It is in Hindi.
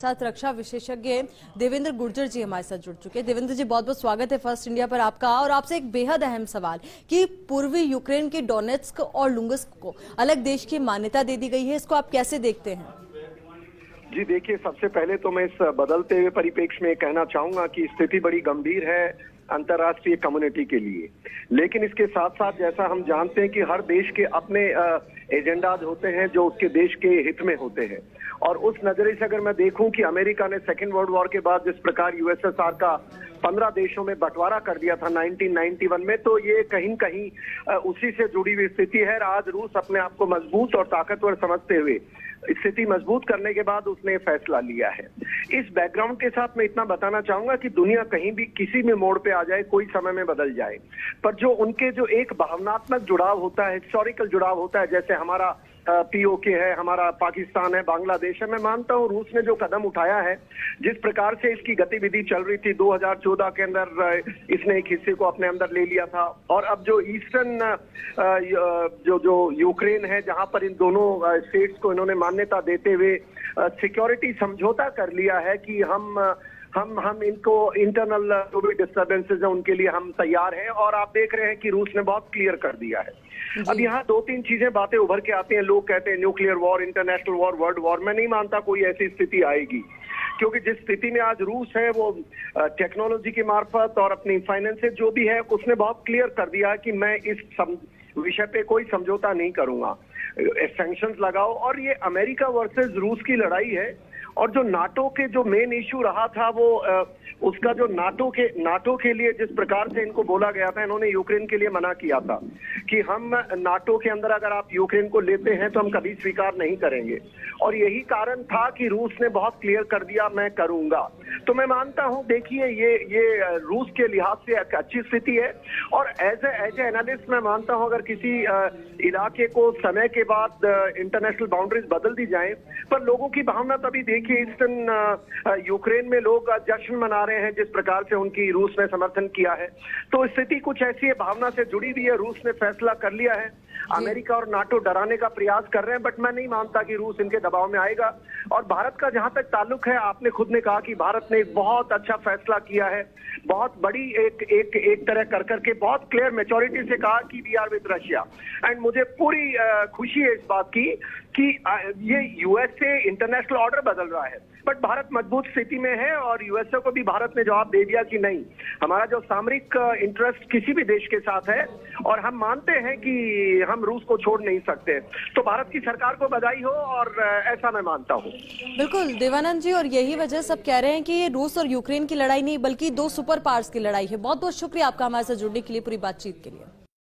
साथ रक्षा विशेषज्ञ देवेंद्र गुर्जर जी हमारे साथ जुड़ चुके हैं। देवेंद्र जी, बहुत बहुत स्वागत है फर्स्ट इंडिया पर आपका। और आपसे एक बेहद अहम सवाल कि पूर्वी यूक्रेन के डोनेट्स्क और लुंगस्क को अलग देश की मान्यता दे दी गई है, इसको आप कैसे देखते हैं? जी देखिए, सबसे पहले तो मैं इस बदलते हुए परिप्रेक्ष्य में कहना चाहूंगा कि स्थिति बड़ी गंभीर है अंतर्राष्ट्रीय कम्युनिटी के लिए। लेकिन इसके साथ साथ जैसा हम जानते हैं कि हर देश के अपने एजेंडाज होते हैं जो उसके देश के हित में होते हैं। और उस नजरिए से अगर मैं देखूं कि अमेरिका ने सेकेंड वर्ल्ड वॉर के बाद जिस प्रकार यूएसएसआर का 15 देशों में बंटवारा कर दिया था 1991 में, तो ये कहीं कहीं उसी से जुड़ी हुई स्थिति है। आज रूस अपने आप को मजबूत और ताकतवर समझते हुए स्थिति मजबूत करने के बाद उसने फैसला लिया है। इस बैकग्राउंड के साथ मैं इतना बताना चाहूंगा कि दुनिया कहीं भी किसी भी मोड़ पे आ जाए, कोई समय में बदल जाए, पर जो उनके जो एक भावनात्मक जुड़ाव होता है, हिस्टोरिकल जुड़ाव होता है, जैसे हमारा पीओके है, हमारा पाकिस्तान है, बांग्लादेश है, मैं मानता हूं रूस ने जो कदम उठाया है, जिस प्रकार से इसकी गतिविधि चल रही थी 2014 के अंदर इसने एक हिस्से को अपने अंदर ले लिया था। और अब जो ईस्टर्न जो यूक्रेन है, जहां पर इन दोनों स्टेट्स को इन्होंने मान्यता देते हुए सिक्योरिटी समझौता कर लिया है कि हम इनको इंटरनल जो भी डिस्टर्बेंसेज है उनके लिए हम तैयार हैं। और आप देख रहे हैं कि रूस ने बहुत क्लियर कर दिया है। अब यहाँ दो तीन चीजें बातें उभर के आती हैं। लोग कहते हैं nuclear war, international war, world war. मैं नहीं मानता कोई ऐसी स्थिति आएगी, क्योंकि जिस स्थिति में आज रूस है वो टेक्नोलॉजी के मार्फत और अपनी फाइनेंसेस जो भी है उसने बहुत क्लियर कर दिया कि मैं इस विषय पे कोई समझौता नहीं करूंगा, सैंक्शंस लगाओ। और ये अमेरिका वर्सेस रूस की लड़ाई है। और जो नाटो के जो मेन इशू रहा था वो उसका जो नाटो के लिए जिस प्रकार से इनको बोला गया था, इन्होंने यूक्रेन के लिए मना किया था कि हम नाटो के अंदर अगर आप यूक्रेन को लेते हैं तो हम कभी स्वीकार नहीं करेंगे। और यही कारण था कि रूस ने बहुत क्लियर कर दिया मैं करूंगा। तो मैं मानता हूं, देखिए ये रूस के लिहाज से एक अच्छी स्थिति है। और एज ए एनालिस्ट मैं मानता हूं अगर किसी इलाके को समय के बाद इंटरनेशनल बाउंड्रीज बदल दी जाए, पर लोगों की भावना तभी देखिए ईस्टर्न यूक्रेन में लोग जश्न मना रहे हैं जिस प्रकार से उनकी रूस ने समर्थन किया है। तो स्थिति कुछ ऐसी है, भावना से जुड़ी हुई है। रूस ने फैसला कर लिया है। अमेरिका और नाटो डराने का प्रयास कर रहे हैं, बट मैं नहीं मानता कि रूस इनके दबाव में आएगा। और भारत का जहां तक ताल्लुक है, आपने खुद ने कहा कि भारत ने एक बहुत अच्छा फैसला किया है, बहुत बड़ी एक तरह कर करके बहुत क्लियर मेच्योरिटी से कहा कि we are with Russia. And मुझे पूरी खुशी है इस बात की कि ये यूएसए इंटरनेशनल ऑर्डर बदल रहा है, बट भारत मजबूत स्थिति में है। और यूएसए को भी भारत ने जवाब दे दिया कि नहीं, हमारा जो सामरिक इंटरेस्ट किसी भी देश के साथ है और हम मानते हैं कि हम रूस को छोड़ नहीं सकते। तो भारत की सरकार को बधाई हो, और ऐसा मैं मानता हूँ। बिल्कुल देवानंद जी, और यही वजह सब कह रहे हैं कि ये रूस और यूक्रेन की लड़ाई नहीं बल्कि दो सुपर पावर्स की लड़ाई है। बहुत बहुत शुक्रिया आपका हमारे साथ जुड़ने के लिए, पूरी बातचीत के लिए।